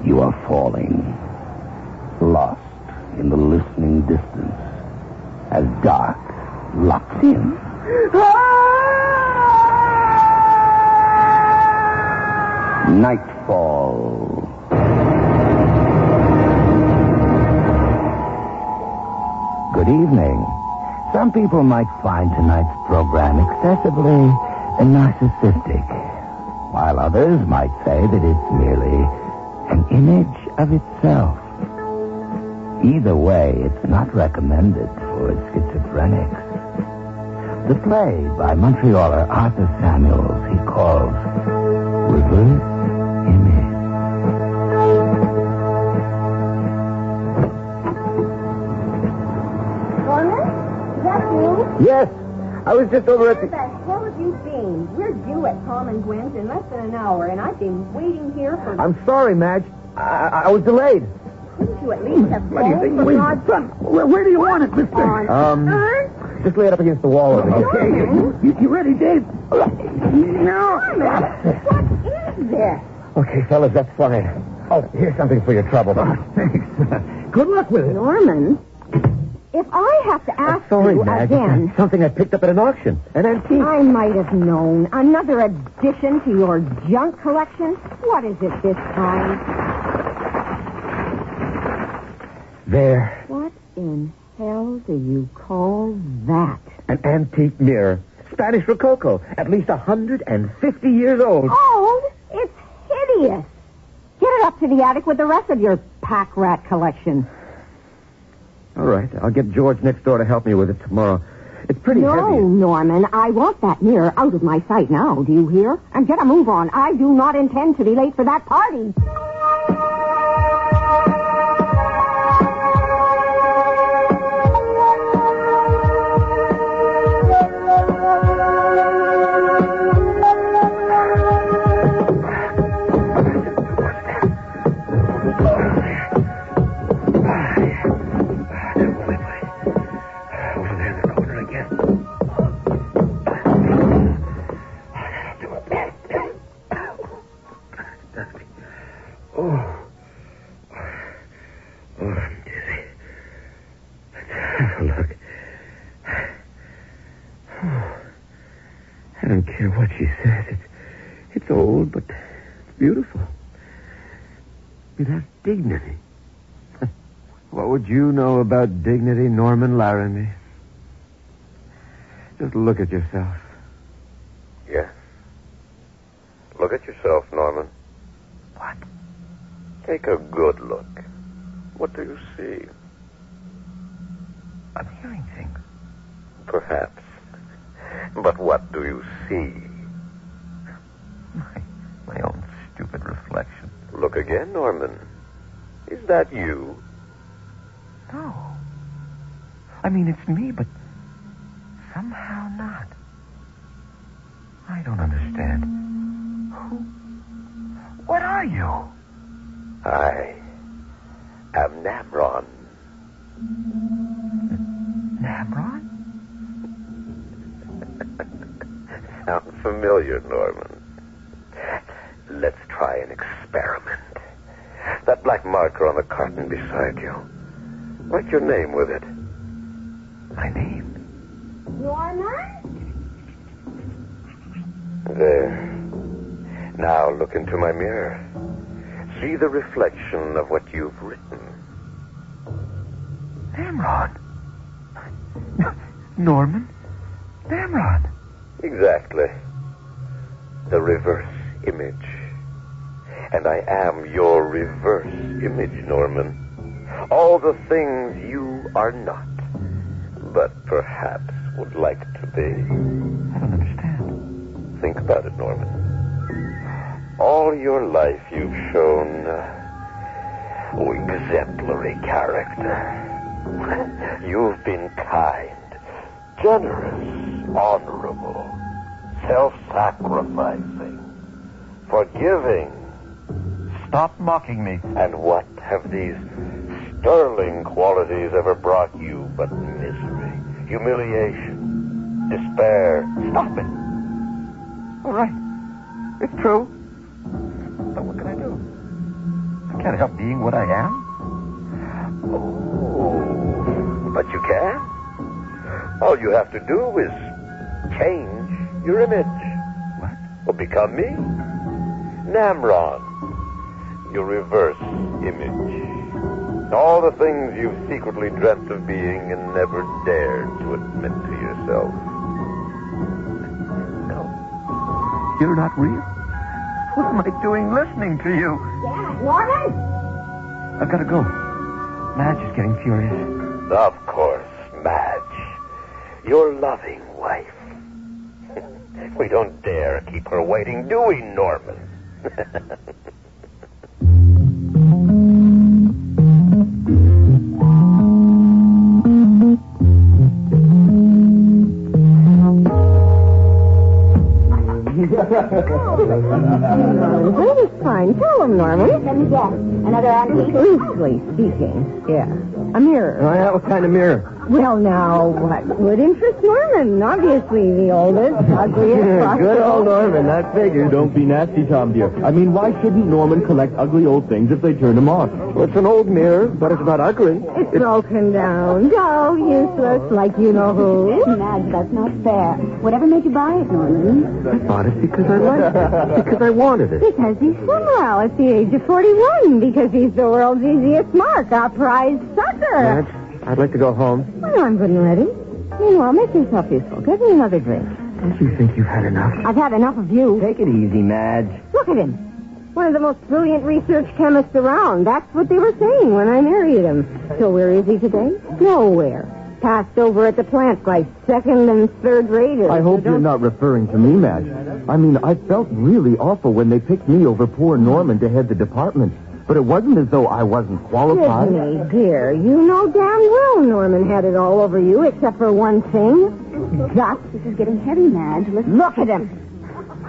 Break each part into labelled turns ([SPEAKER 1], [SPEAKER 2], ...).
[SPEAKER 1] You are falling, lost in the listening distance, as dark locks in. Nightfall. Good evening. Some people might find tonight's program excessively narcissistic, while others might say that it's merely an image of itself. Either way, it's not recommended for schizophrenics. The play by Montrealer Arthur Samuels he calls Reverse Image.
[SPEAKER 2] Norman? Is that you?
[SPEAKER 1] Yes, I was just over at
[SPEAKER 2] Where the hell have you been? We're due at Tom and Gwen's in less than an hour, and I've been waiting here for...
[SPEAKER 1] I'm sorry, Madge. I was delayed.
[SPEAKER 2] Couldn't you at least have
[SPEAKER 1] What do you think? Wait, son, where do you want it, mister? Just lay it up against the wall over here.
[SPEAKER 2] Okay.
[SPEAKER 1] You ready, Dave? No.
[SPEAKER 2] Norman, what is this?
[SPEAKER 1] Okay, fellas, that's fine. Oh, here's something for your trouble. Oh, thanks. Good luck with it.
[SPEAKER 2] Norman, if I have to ask
[SPEAKER 1] Sorry,
[SPEAKER 2] you
[SPEAKER 1] Madge.
[SPEAKER 2] again...
[SPEAKER 1] It's something I picked up at an auction. An antique.
[SPEAKER 2] I might have known. Another addition to your junk collection? What is it this time?
[SPEAKER 1] There.
[SPEAKER 2] What in hell do you call that?
[SPEAKER 1] An antique mirror. Spanish Rococo. At least 150 years old.
[SPEAKER 2] Oh, it's hideous. Get it up to the attic with the rest of your pack rat collection.
[SPEAKER 1] All right. I'll get George next door to help me with it tomorrow. It's pretty heavy.
[SPEAKER 2] No, Norman, I want that mirror out of my sight now. Do you hear? And get a move on. I do not intend to be late for that party.
[SPEAKER 1] I don't care what she says. It's old, but it's beautiful. It has dignity. What would you know about dignity, Norman Laramie? Just look at yourself.
[SPEAKER 3] Yes. Look at yourself, Norman.
[SPEAKER 1] What?
[SPEAKER 3] Take a good look. What do you see?
[SPEAKER 1] I'm hearing things.
[SPEAKER 3] Perhaps. But what do you see?
[SPEAKER 1] My own stupid reflection.
[SPEAKER 3] Look again, Norman. Is that you?
[SPEAKER 1] No. I mean, it's me, but somehow not. I don't understand. Who? What are you?
[SPEAKER 3] I am Namron.
[SPEAKER 1] Namron?
[SPEAKER 3] Sound familiar, Norman? Let's try an experiment. That black marker on the carton beside you. Write your name with it.
[SPEAKER 1] My name?
[SPEAKER 2] Norman?
[SPEAKER 3] There. Now look into my mirror. See the reflection of what you've written.
[SPEAKER 1] Namron. Norman? Namron.
[SPEAKER 3] Exactly. The reverse image. And I am your reverse image, Norman. All the things you are not, but perhaps would like to be.
[SPEAKER 1] I don't understand.
[SPEAKER 3] Think about it, Norman. All your life you've shown exemplary character. You've been kind, generous, honorable, self-sacrificing, forgiving.
[SPEAKER 1] Stop mocking me.
[SPEAKER 3] And what have these sterling qualities ever brought you but misery, humiliation, despair?
[SPEAKER 1] Stop it. All right. It's true. But what can I do? I can't help being what I am.
[SPEAKER 3] Oh, but you can. All you have to do is change your image.
[SPEAKER 1] What?
[SPEAKER 3] Or become me. Namron. Your reverse image. All the things you've secretly dreamt of being and never dared to admit to yourself.
[SPEAKER 1] No. You're not real. What am I doing listening to you?
[SPEAKER 2] Yeah, Norman?
[SPEAKER 1] I've got to go. Madge is getting furious.
[SPEAKER 3] Of course, Madge. Your loving wife. We don't dare keep her waiting, do we, Norman?
[SPEAKER 2] That is fine. Tell him, Norman. Let me guess. Another antique? Loosely speaking, yeah. A mirror.
[SPEAKER 1] Oh, yeah, what kind of mirror?
[SPEAKER 2] Well, now, what would interest Norman? Obviously, the oldest, ugliest.
[SPEAKER 4] Good old Norman, that figures. Don't be nasty, Tom, dear. I mean, why shouldn't Norman collect ugly old things if they turn him on?
[SPEAKER 1] Well, it's an old mirror, but it's not ugly.
[SPEAKER 2] It's broken down. Go, useless, like you know who.
[SPEAKER 5] Madge, that's not fair. Whatever made you buy it, Norman?
[SPEAKER 1] I bought it because I liked it. Because I wanted it.
[SPEAKER 2] Because he's swell at the age of 41. Because he's the world's easiest mark, our prize sucker.
[SPEAKER 1] Madge, I'd like to go home.
[SPEAKER 2] Well, I'm good and ready. Meanwhile, make yourself useful. Get me another drink.
[SPEAKER 1] Don't you think you've had enough?
[SPEAKER 2] I've had enough of you.
[SPEAKER 4] Take it easy, Madge.
[SPEAKER 2] Look at him. One of the most brilliant research chemists around. That's what they were saying when I married him. So where is he today? Nowhere. Passed over at the plant like second and third raters.
[SPEAKER 4] I hope you're not referring to me, Madge. I mean, I felt really awful when they picked me over poor Norman to head the department. But it wasn't as though I wasn't qualified.
[SPEAKER 2] Sydney, dear, you know damn well Norman had it all over you, except for one thing. Guts.
[SPEAKER 5] This is getting heavy, Madge.
[SPEAKER 2] Look at him.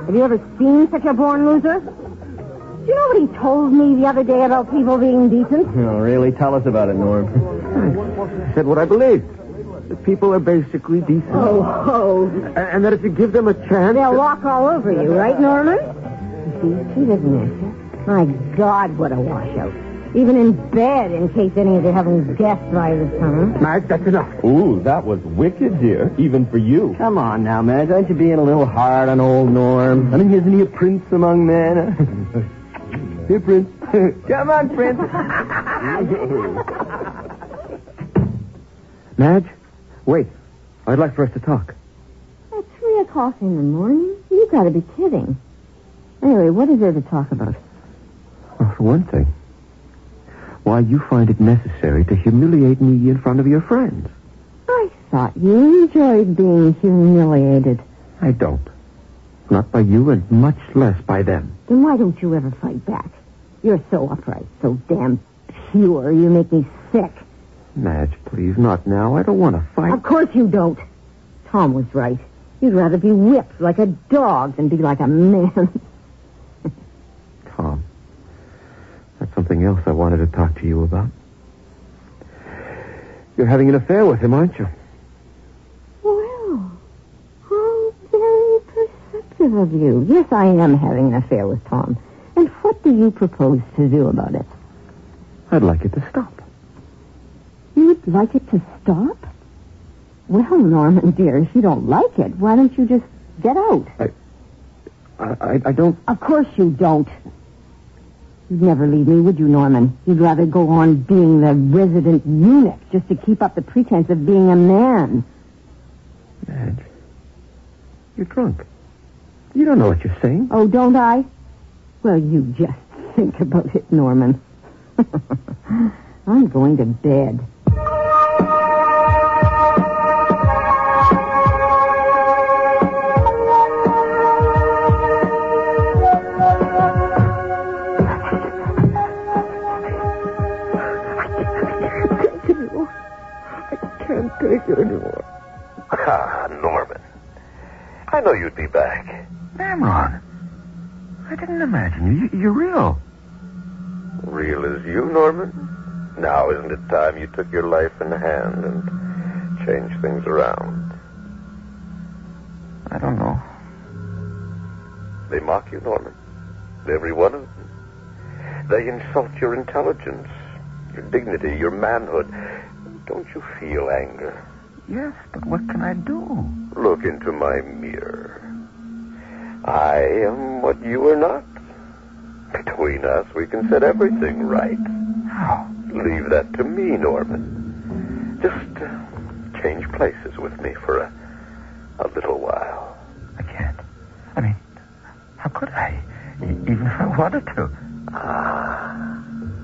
[SPEAKER 2] Have you ever seen such a born loser? Do you know what he told me the other day about people being decent?
[SPEAKER 4] Oh, really? Tell us about it, Norm.
[SPEAKER 1] I said what I believed. That people are basically decent.
[SPEAKER 2] Oh.
[SPEAKER 1] And that if you give them a chance...
[SPEAKER 2] They'll walk all over you, right, Norman? You see, he doesn't answer. My God, what a washout. Even in bed, in case any of you haven't guessed by this time.
[SPEAKER 1] Madge, that's enough.
[SPEAKER 4] Ooh, that was wicked, dear. Even for you. Come on now, Madge. Aren't you being a little hard on old Norm? I mean, isn't he a prince among men? Here, Prince. Come on, Prince.
[SPEAKER 1] Madge, wait. I'd like for us to talk.
[SPEAKER 2] At 3 o'clock in the morning? You gotta be kidding. Anyway, what is there to talk about?
[SPEAKER 1] Well, for one thing, why you find it necessary to humiliate me in front of your friends.
[SPEAKER 2] I thought you enjoyed being humiliated.
[SPEAKER 1] I don't. Not by you and much less by them.
[SPEAKER 2] Then why don't you ever fight back? You're so upright, so damn pure, you make me sick.
[SPEAKER 1] Madge, please, not now. I don't want to fight.
[SPEAKER 2] Of course you don't. Tom was right. You'd rather be whipped like a dog than be like a man.
[SPEAKER 1] Tom, that's something else I wanted to talk to you about. You're having an affair with him, aren't you?
[SPEAKER 2] Well, how very perceptive of you. Yes, I am having an affair with Tom. And what do you propose to do about it?
[SPEAKER 1] I'd like it to stop.
[SPEAKER 2] You would like it to stop? Well, Norman, dear, if you don't like it, why don't you just get out?
[SPEAKER 1] I don't...
[SPEAKER 2] Of course you don't. You'd never leave me, would you, Norman? You'd rather go on being the resident eunuch just to keep up the pretense of being a man.
[SPEAKER 1] Madge, you're drunk. You don't know what you're saying.
[SPEAKER 2] Oh, don't I? Well, you just think about it, Norman. I'm going to bed.
[SPEAKER 1] Take it anymore.
[SPEAKER 3] Ah, Norman. I know you'd be back.
[SPEAKER 1] Namron, I didn't imagine you. You're real.
[SPEAKER 3] Real as you, Norman? Now isn't it time you took your life in hand and changed things around?
[SPEAKER 1] I don't know.
[SPEAKER 3] They mock you, Norman. Every one of them. They insult your intelligence, your dignity, your manhood. Don't you feel anger?
[SPEAKER 1] Yes, but what can I do?
[SPEAKER 3] Look into my mirror. I am what you are not. Between us, we can set everything right.
[SPEAKER 1] How?
[SPEAKER 3] Leave that to me, Norman. Just change places with me for a little while.
[SPEAKER 1] I can't. I mean, how could I? Even if I wanted to.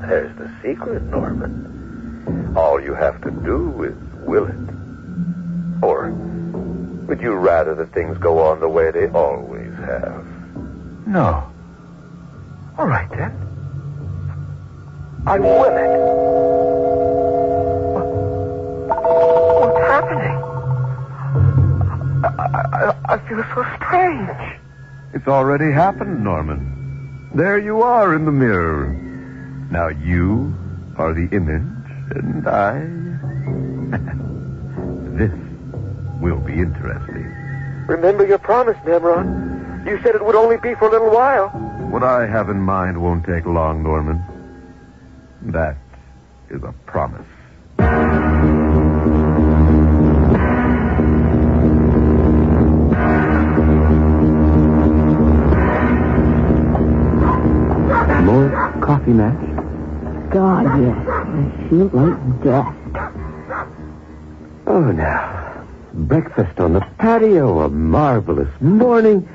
[SPEAKER 3] There's the secret, Norman. All you have to do is will it. Or would you rather that things go on the way they always have?
[SPEAKER 1] No. All right, then. I will it. What's happening? I feel so strange.
[SPEAKER 3] It's already happened, Norman. There you are in the mirror. Now you are the image, and I... This will be interesting.
[SPEAKER 4] Remember your promise, Nimrod. You said it would only be for a little while.
[SPEAKER 3] What I have in mind won't take long, Norman. That is a promise.
[SPEAKER 4] More coffee, Matt?
[SPEAKER 2] God, yes. I feel like death.
[SPEAKER 4] Oh, now. Breakfast on the patio, a marvelous morning.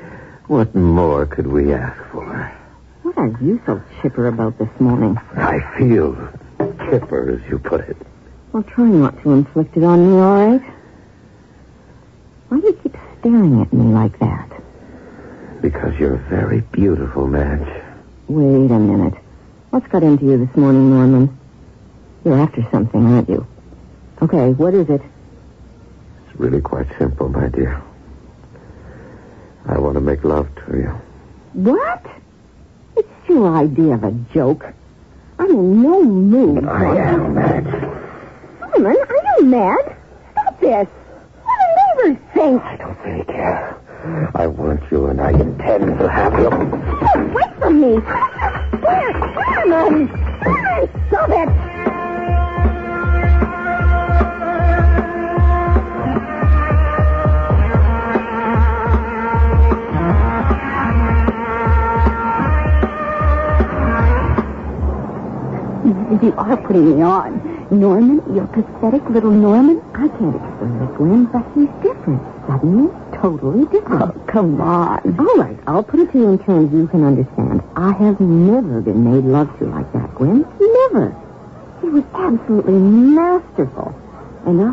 [SPEAKER 4] What more could we ask for?
[SPEAKER 2] What are you so chipper about this morning?
[SPEAKER 4] I feel chipper, as you put it.
[SPEAKER 2] Well, try not to inflict it on me, all right? Why do you keep staring at me like that?
[SPEAKER 4] Because you're very beautiful, Madge.
[SPEAKER 2] Wait a minute. What's got into you this morning, Norman? You're after something, aren't you? Okay, what is it?
[SPEAKER 4] It's really quite simple, my dear. I want to make love to you.
[SPEAKER 2] What? It's your idea of a joke. I'm in no mood.
[SPEAKER 4] I am, Madge.
[SPEAKER 2] Norman, are you mad? Stop this. What do neighbors think?
[SPEAKER 4] I don't really care. I want you, and I intend to have you.
[SPEAKER 2] Get away from me. Norman! Stop it!
[SPEAKER 5] You are putting me on. Norman, you're pathetic little Norman.
[SPEAKER 2] I can't explain it, Gwen, but he's different. Suddenly, totally different.
[SPEAKER 5] Oh, come on.
[SPEAKER 2] All right, I'll put it to you in terms you can understand. I have never been made love to like that, Gwen. Never. He was absolutely masterful. And I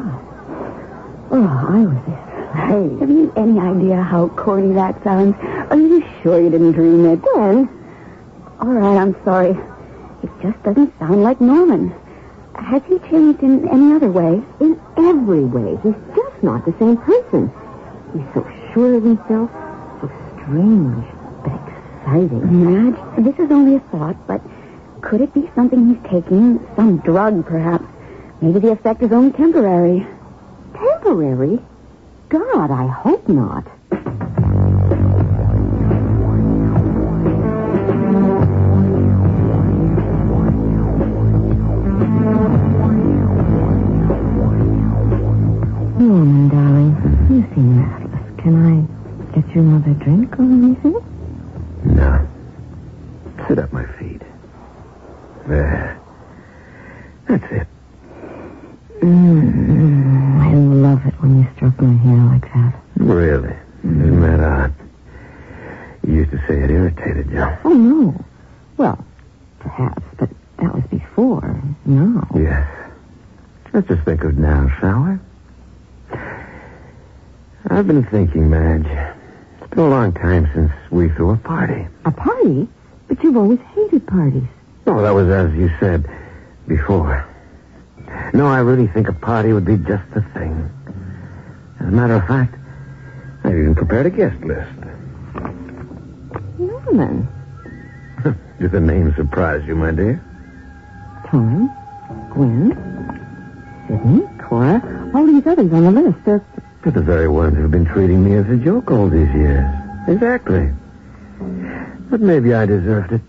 [SPEAKER 2] was his slave.
[SPEAKER 5] Have you any idea how corny that sounds? Are you sure you didn't dream it?
[SPEAKER 2] Gwen.
[SPEAKER 5] All right, I'm sorry. It just doesn't sound like Norman. Has he changed in any other way?
[SPEAKER 2] In every way. He's just not the same person. He's so sure of himself, so strange, but exciting.
[SPEAKER 5] Madge, this is only a thought, but could it be something he's taking? Some drug, perhaps? Maybe the effect is only temporary.
[SPEAKER 2] Temporary? God, I hope not. Norman, darling, you seem restless. Can I get you another drink or anything?
[SPEAKER 4] No. Sit at my feet. There. That's it.
[SPEAKER 2] I love it when you stroke my hair like that.
[SPEAKER 4] Really? Isn't that odd? You used to say it irritated you.
[SPEAKER 2] Oh, no. Well, perhaps, but that was before. No.
[SPEAKER 4] Yes. Let's just think of now, shall we? I've been thinking, Madge. It's been a long time since we threw a party.
[SPEAKER 2] A party? But you've always hated parties.
[SPEAKER 4] Oh, that was as you said before. No, I really think a party would be just the thing. As a matter of fact, I've even prepared a guest list.
[SPEAKER 2] Norman.
[SPEAKER 4] Did the name surprise you, my dear?
[SPEAKER 2] Tom, Gwen, Sidney, Cora, all these others on the list. They're
[SPEAKER 4] the very ones who've been treating me as a joke all these years. Exactly. But maybe I deserved it.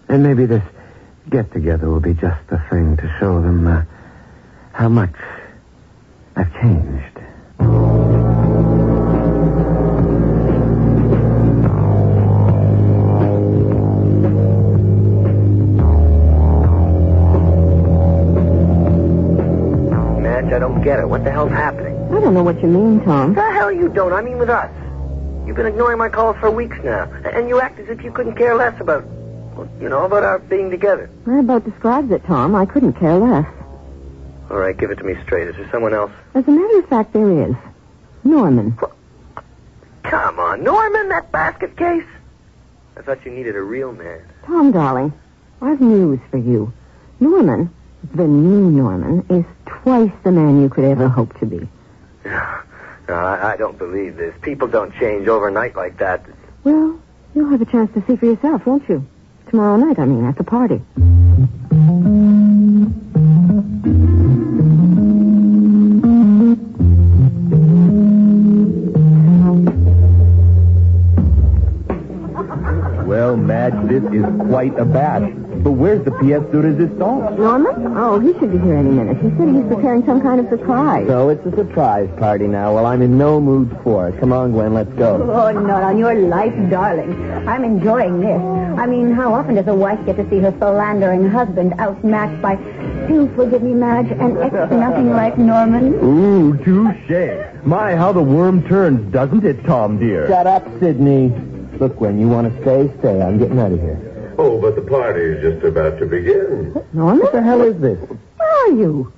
[SPEAKER 4] And maybe this
[SPEAKER 1] get-together will be just the thing to show them how much I've changed.
[SPEAKER 6] Madge, I don't get it. What the hell's happening?
[SPEAKER 2] I don't know what you mean, Tom.
[SPEAKER 6] The hell you don't. I mean with us. You've been ignoring my calls for weeks now. And you act as if you couldn't care less about, well, about our being together.
[SPEAKER 2] That about describes it, Tom. I couldn't care less.
[SPEAKER 6] All right, give it to me straight. Is there someone else?
[SPEAKER 2] As a matter of fact, there is. Norman.
[SPEAKER 6] Come on, Norman, that basket case? I thought you needed a real man.
[SPEAKER 2] Tom, darling, I've news for you. Norman, the new Norman, is twice the man you could ever hope to be.
[SPEAKER 6] No, I don't believe this. People don't change overnight like that.
[SPEAKER 2] Well, you'll have a chance to see for yourself, won't you? Tomorrow night, at the party.
[SPEAKER 4] Well, Madge, this is quite a bash. But where's the pièce de résistance?
[SPEAKER 2] Norman? Oh, he should be here any minute. He said he's preparing some kind of surprise.
[SPEAKER 4] So it's a surprise party now. Well, I'm in no mood for it. Come on, Gwen, let's go.
[SPEAKER 5] Oh, not on your life, darling. I'm enjoying this. How often does a wife get to see her philandering husband outmatched by, do forgive me, Madge, an ex nothing like Norman?
[SPEAKER 4] Ooh, touché. My, how the worm turns, doesn't it, Tom, dear? Shut up, Sidney. Look, Gwen, you want to stay? Stay. I'm getting out of here.
[SPEAKER 3] Oh, but the party is just about to begin.
[SPEAKER 2] Norman?
[SPEAKER 4] What the hell is this?
[SPEAKER 2] Where are you?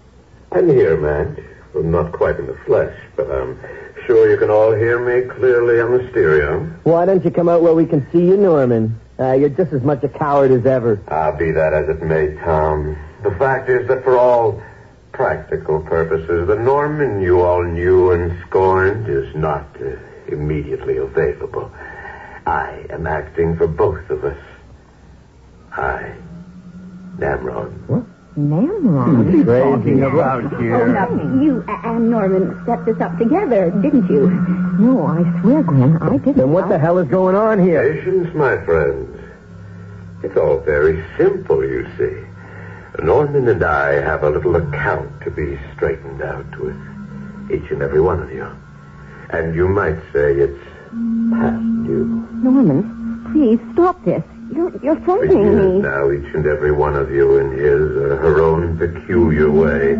[SPEAKER 3] I'm here, Madge. Well, not quite in the flesh, but I'm sure you can all hear me clearly on the stereo.
[SPEAKER 4] Why don't you come out where we can see you, Norman? You're just as much a coward as ever.
[SPEAKER 3] Be that as it may, Tom. The fact is that for all practical purposes, the Norman you all knew and scorned is not immediately available. I am acting for both of us. I, Namron.
[SPEAKER 2] What? Namron?
[SPEAKER 4] What are you talking about here?
[SPEAKER 5] Oh, now, you and Norman set this up together, didn't you?
[SPEAKER 2] No, I swear, Gwen, I didn't.
[SPEAKER 4] Then what the hell is going on here?
[SPEAKER 3] Patience, my friends. It's all very simple, you see. Norman and I have a little account to be straightened out with each and every one of you. And you might say it's past due.
[SPEAKER 2] Norman, please stop this. You're frightening me.
[SPEAKER 3] Now each and every one of you in his or her own peculiar way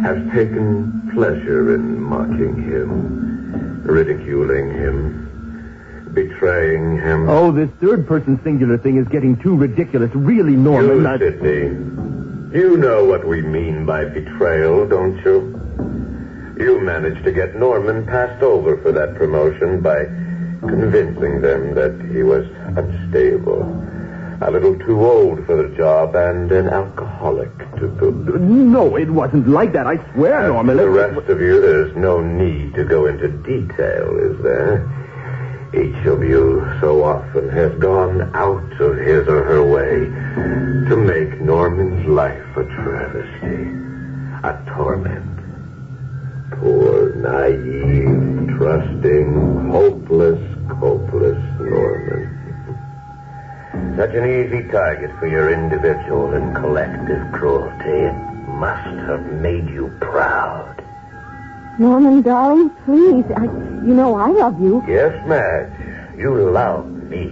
[SPEAKER 3] has taken pleasure in mocking him, ridiculing him, betraying him.
[SPEAKER 4] Oh, this third-person singular thing is getting too ridiculous. Really, Norman.
[SPEAKER 3] You, Sidney, you know what we mean by betrayal, don't you? You managed to get Norman passed over for that promotion by convincing them that he was unstable, a little too old for the job, and an alcoholic to boot.
[SPEAKER 4] No, it wasn't like that. I swear, Norman.
[SPEAKER 3] The rest of you, there's no need to go into detail, is there? Each of you so often has gone out of his or her way to make Norman's life a travesty, a torment. Poor, naive, trusting, hopeless Norman. Such an easy target for your individual and collective cruelty. It must have made you proud.
[SPEAKER 2] Norman, darling, please. I love you.
[SPEAKER 3] Yes, Madge, you love me,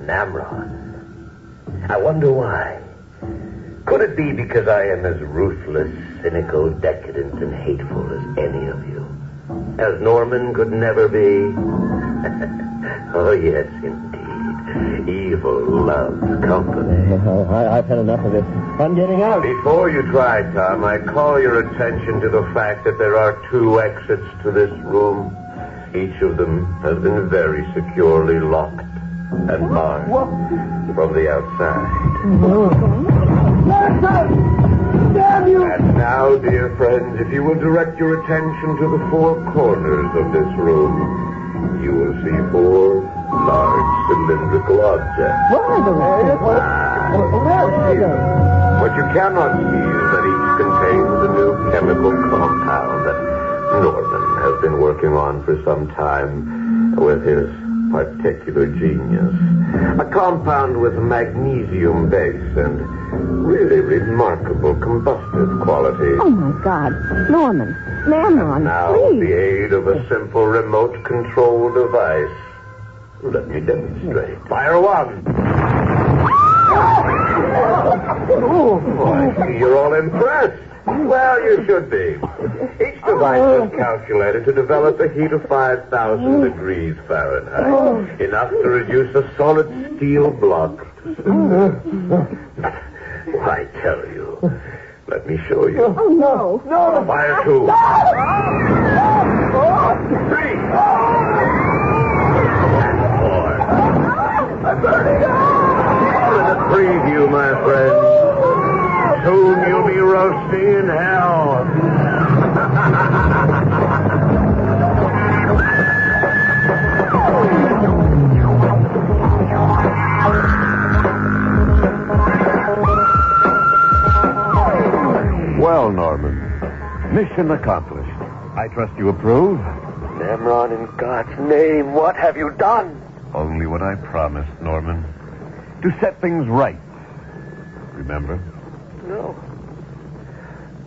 [SPEAKER 3] Namron. I wonder why. Could it be because I am as ruthless, cynical, decadent, and hateful as any of you? As Norman could never be? Oh, yes, indeed. Evil loves company.
[SPEAKER 4] I've had enough of this. I'm getting out.
[SPEAKER 3] Before you try, Tom, I call your attention to the fact that there are 2 exits to this room. Each of them has been very securely locked and barred from the outside.
[SPEAKER 4] Damn you!
[SPEAKER 3] And now, dear friends, if you will direct your attention to the 4 corners of this room, you will see 4 large cylindrical objects. What you cannot see is that each contains a new chemical compound that Norman has been working on for some time with his particular genius. A compound with magnesium base and really remarkable combustive qualities.
[SPEAKER 2] Oh, my God. Norman. Mamron,
[SPEAKER 3] Now,
[SPEAKER 2] please.
[SPEAKER 3] with the aid of a simple remote control device, let me demonstrate. Fire one. Oh, I see you're all impressed. Well, you should be. Each device is calculated to develop a heat of 5,000 degrees Fahrenheit, enough to reduce a solid steel block. I tell you. Let me show you.
[SPEAKER 2] Oh, no. No.
[SPEAKER 3] Fire two. Three. And four. I'm burning up. A preview, my friend. Soon you'll be roasting in hell.
[SPEAKER 7] Well, Norman, mission accomplished. I trust you approve?
[SPEAKER 3] Namron, in God's name, what have you done?
[SPEAKER 7] Only what I promised, Norman. To set things right. Remember?
[SPEAKER 3] No.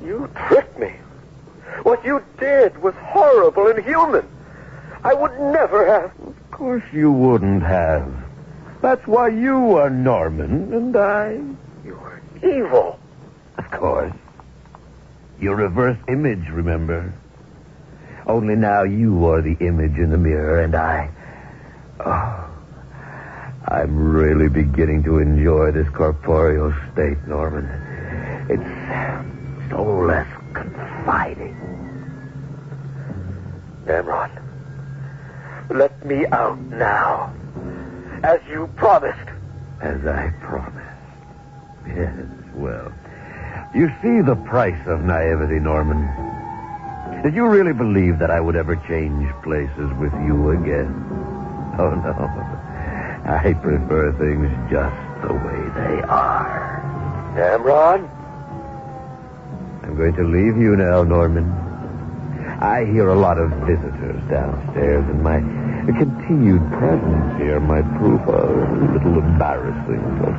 [SPEAKER 3] You tricked me. What you did was horrible and inhuman. I would never have.
[SPEAKER 7] Of course you wouldn't have. That's why you are Norman, and I...
[SPEAKER 3] You're evil.
[SPEAKER 7] Of course. Your reverse image, remember? Only now you are the image in the mirror, and I... Oh, I'm really beginning to enjoy this corporeal state, Norman. It's so less confiding.
[SPEAKER 3] Namron, let me out now. As you promised.
[SPEAKER 7] As I promised. Yes, well... You see the price of naivety, Norman. Did you really believe that I would ever change places with you again? Oh, no. I prefer things just the way they are.
[SPEAKER 3] Namron?
[SPEAKER 7] I'm going to leave you now, Norman. I hear a lot of visitors downstairs, and my continued presence here might prove a little embarrassing. So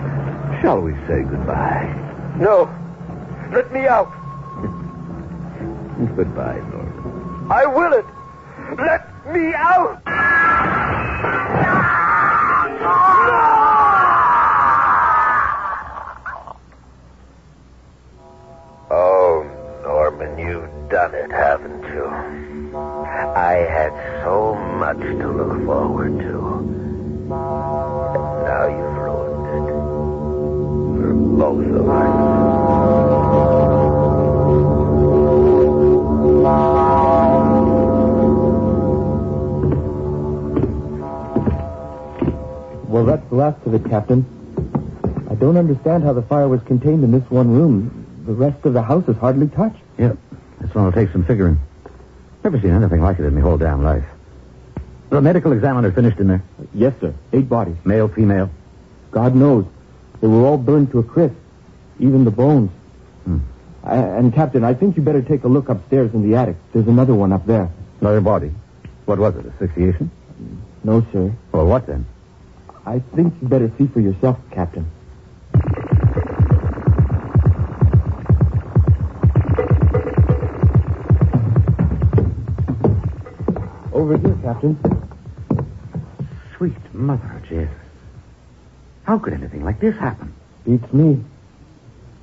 [SPEAKER 7] shall we say goodbye?
[SPEAKER 3] No. Let me out.
[SPEAKER 7] Goodbye, Norman.
[SPEAKER 3] I will it. Let me out.
[SPEAKER 7] Oh, Norman, you've done it, haven't you? I had so much to look forward to. And now you've ruined it. For both of us.
[SPEAKER 4] Well, that's the last of it, Captain. I don't understand how the fire was contained in this one room. The rest of the house is hardly touched.
[SPEAKER 1] Yep. This one will take some figuring. Never seen anything like it in my whole damn life. The medical examiner finished in there?
[SPEAKER 4] Yes, sir. 8 bodies.
[SPEAKER 1] Male, female?
[SPEAKER 4] God knows. They were all burned to a crisp. Even the bones. And, Captain, I think you better take a look upstairs in the attic. There's another one up there.
[SPEAKER 1] Another body? What was it, asphyxiation?
[SPEAKER 4] No, sir.
[SPEAKER 1] Well, what then?
[SPEAKER 4] I think you better see for yourself, Captain. Over here, Captain.
[SPEAKER 1] Sweet mother of Jesus. How could anything like this happen?
[SPEAKER 4] Beats me.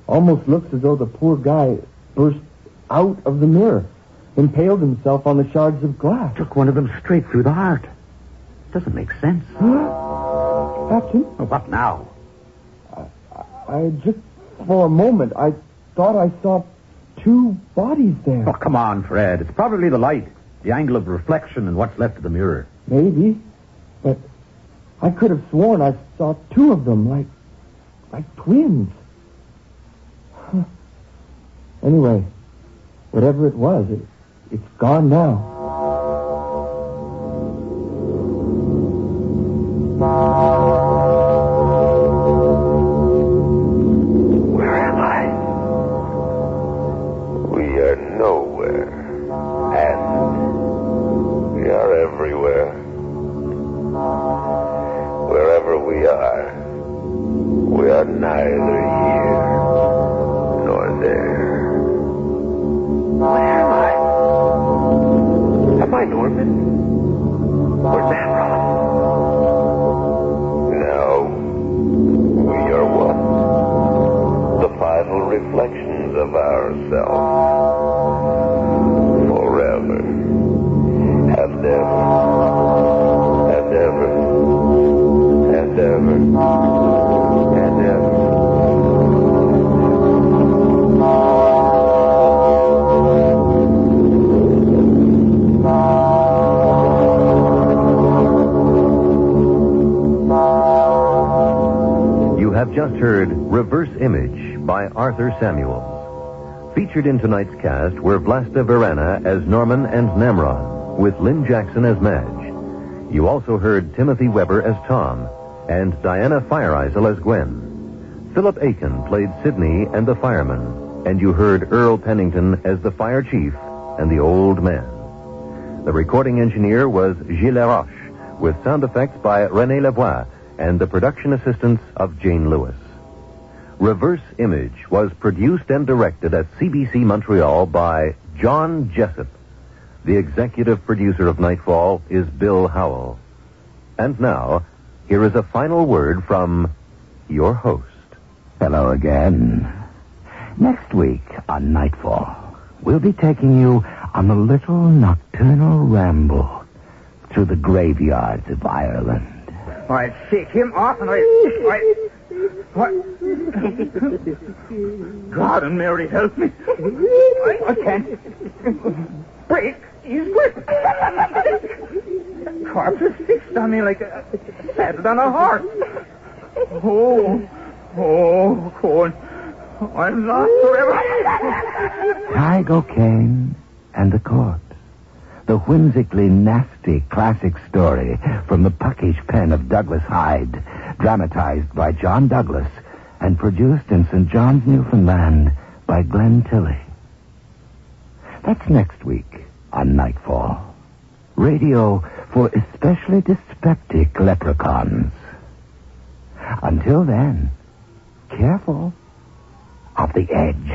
[SPEAKER 4] Almost looks as though the poor guy burst out of the mirror, impaled himself on the shards of glass.
[SPEAKER 1] Took one of them straight through the heart. Doesn't make sense.
[SPEAKER 4] Captain?
[SPEAKER 1] What now?
[SPEAKER 4] I just, for a moment, I thought I saw 2 bodies there.
[SPEAKER 1] Oh, come on, Fred. It's probably the light, the angle of reflection, and what's left of the mirror.
[SPEAKER 4] Maybe, but I could have sworn I saw 2 of them, like twins. Huh. Anyway, whatever it was, it's gone now.
[SPEAKER 3] Where am I? We are nowhere. And we are everywhere. Where's Ambrose? Now, we are one. The final reflections of ourselves. Forever. And ever. And ever. And ever. And ever.
[SPEAKER 8] You have just heard Reverse Image by Arthur Samuels. Featured in tonight's cast were Vlasta Verana as Norman and Namron, with Lynn Jackson as Madge. You also heard Timothy Weber as Tom, and Diana Fireisel as Gwen. Philip Aiken played Sidney and the fireman, and you heard Earl Pennington as the fire chief and the old man. The recording engineer was Gilles Laroche, with sound effects by René Lavoie, and the production assistance of Jane Lewis. Reverse Image was produced and directed at CBC Montreal by John Jessup. The executive producer of Nightfall is Bill Howell. And now, here is a final word from your host.
[SPEAKER 1] Hello again. Next week on Nightfall, we'll be taking you on a little nocturnal ramble through the graveyards of Ireland.
[SPEAKER 9] I shake him off and I what? God and Mary help me. I can't break his grip. Corpse is fixed on me like a saddled on a horse. Oh, Cohen. I'm lost forever.
[SPEAKER 1] Tygo Kane and the Corpse. The whimsically nasty classic story from the puckish pen of Douglas Hyde, dramatized by John Douglas and produced in St. John's, Newfoundland by Glenn Tilley. That's next week on Nightfall. Radio for especially dyspeptic leprechauns. Until then, careful of the edge.